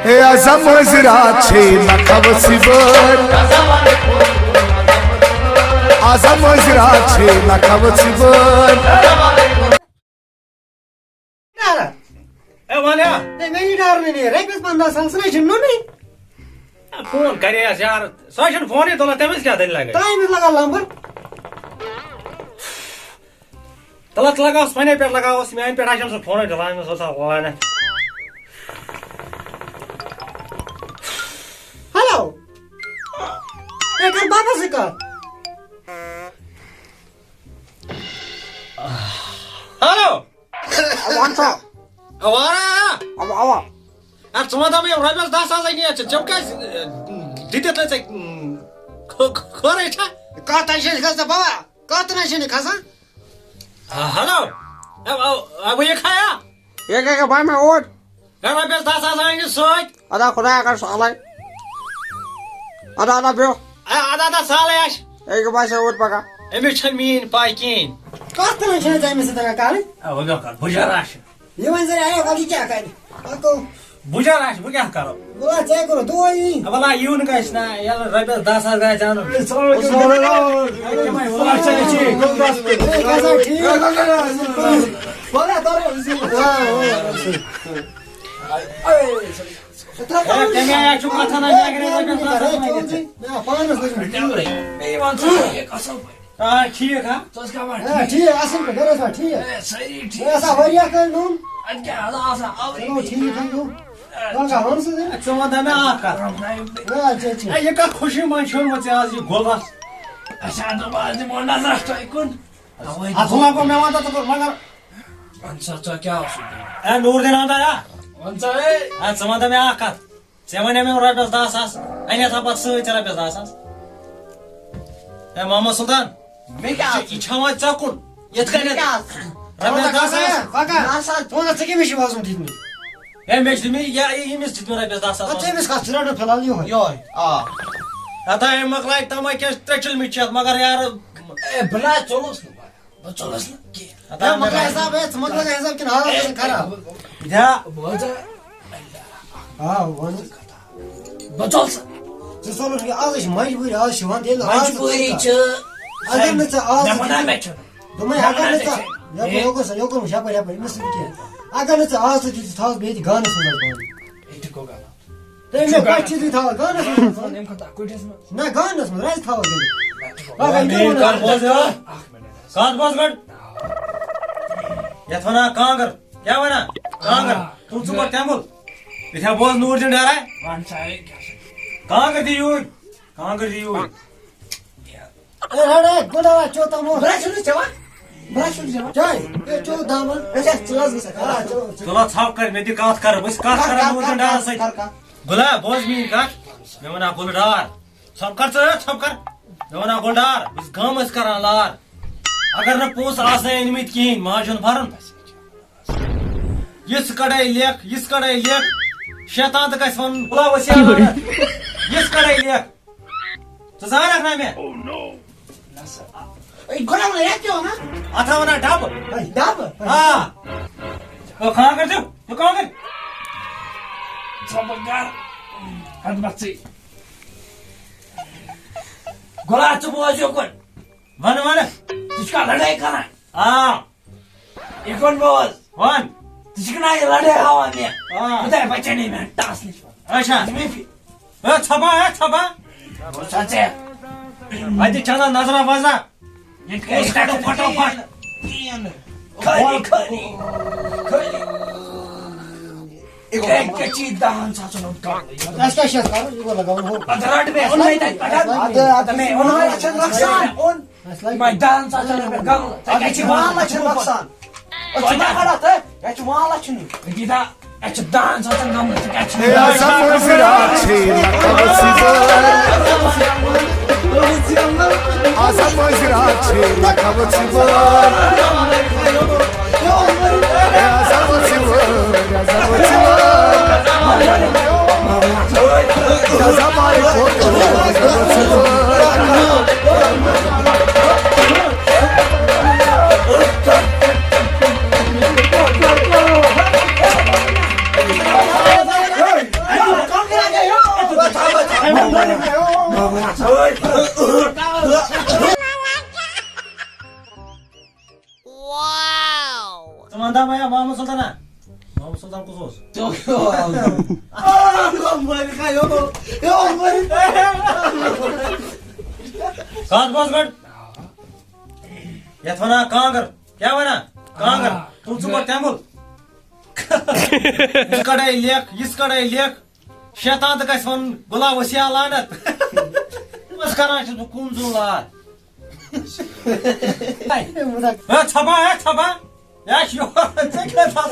Hey azam zirache nakavsibor azam zirache nakavsibor वाल्या मेरी डार नहीं रेपस बंदा संसने छिन्नु नहीं फोन करे यार सोशन फोन ही तोला तमिस क्या दिन लगे टाइम लगा नंबर तला लगाओ स्पने पे लगाओ स्मैन पे राशन से फोन चला में सोचा हुआ है हेलो एक बार बाबा से कर हेलो वन सा आवारा अब आवा यार समाधा में राइबल 10 आ नहीं है जब का दिते ले खरे छ का टेंशन खसा बाबा का टेंशन खसा हेलो अब ये खाया एक भाई मैं ओट यार राइबल 10 आ नहीं सोच आधा खुदा कर साले आधा बियो आधा साल है एक भाई से ओट पका एमे छन मीन पाइकिन का टेंशन जाय में से तका काले अब लो कर बुझाराश ये मन से आयो वाली क्या करे को बुझाराश वो क्या करो बोला चेक करो दो ही अब ला यून का इसना यार राइबल 10 आ गए जानो बोला चले छी कैसा ठीक बोला क्या यार चुप था ना हां ठीक है तो इसका बात ठीक है आसन पे डरे सा ठीक है सही ठीक ऐसा बढ़िया कर लूं क्या आसा चलो ठीक है लो का हम से दे समाधा में आका अच्छा ये का खुशी मान छोड़ मत आज ये गोलबास अच्छा तो बाद में ना राष्ट्र इकोन अथुला को मैं वादा तो मगर अंसा तो क्या हो ए नूर दिन आंदा या अंसा ए आज समाधा में आका सेवने में राइबल 10 अन्य था बस राइबल 10 ए मोहम्मद सुल्तान मैं क्या इच्छा मत चाकुन यतकने राइबल 10 काका नासा फोन से के मिशी वाजून ठीक नहीं ए मेज में या ये मिस जित राइबल 10 अच्छे मिस का चिरानो फैला लियो यो आ आता है मकलाई तमा के स्ट्रेचल में चल मगर यार ए बना चलोस ना चलोस ना के आता मकला हिसाब है समझ में हिसाब कि हां खराब जा बोल जा हां वो बचोस जो सोलो कि आज मजबूरी आज शिवान दे मजबूरी छ अगर मैं आज नमना में छ तुम्हें अगर मैं योको मुशापा या पर मिस के अगर मैं आज तो था बेटी गाना सुनल बोल इटको गाना ते मैं पाची दी था गाना सुन नेम खता कोइटेस में ना गाना सुन राइस था वो मेन कर बोल जा काट बस गट यथना कांगर क्या बना कांगर तू चुप क्या बोल इधर बोल नूर जन डरा है वन चाहे कांगर दी यूं ए रे गोड़ा चोता मो बड़ा सुन चवा बड़ा सुन चवा जाय ए चो दामन ऐसा चला सका चलो छाप कर मैं दी काट कर बस काट कर नूर जन डरा सही गुला बोझ मी काट मैं मना गुलडार सब कर छप कर मैं मना गुलडार इस गांव में करा लार अगर न पोस आसे निमित कीन माजन भरन यस कड़ाई लेख शैतान तक वन बुला वसिया यस कड़ाई लेख तो जान रखना मैं ए गोड़ा में या क्यों ना अथा वना डब दाब हां वो कहां कर दो तो कहां कर सबगार हद बच्ची गोला चुप जो कोन वन तुझका लड़ाई करना हां ये कौन बोल वन तुझका ये लड़ाई हवा में हां पता है बच्चे नहीं मैं टास नहीं अच्छा मैं भी छपा चाचे आदि चना नजरा बजा ये इसका तो फटाफट खाली खाली एक चीज दान साचन उठा ऐसा शेयर करो ये लगाओ हो अदराट में उन नहीं था में उन अच्छा नुकसान उन मैं दान साचन में गम आगे चिमाला नुकसान और चिमा खड़ा था या चिमाला चुनी गीता अच्छा दान साचन गम Hey azam zirache भैया मोहम्मद सुल्ताना मोहम्मद सुल्तान कुछ ओस काट बस गट यथ वना कांगर क्या वना कांगर तुम सुपर तैमुल इस कड़े लेख शैतान तो गस वन गुलाब वसिया लानत बस करान छ कुम जुलार छपा या शो क्या था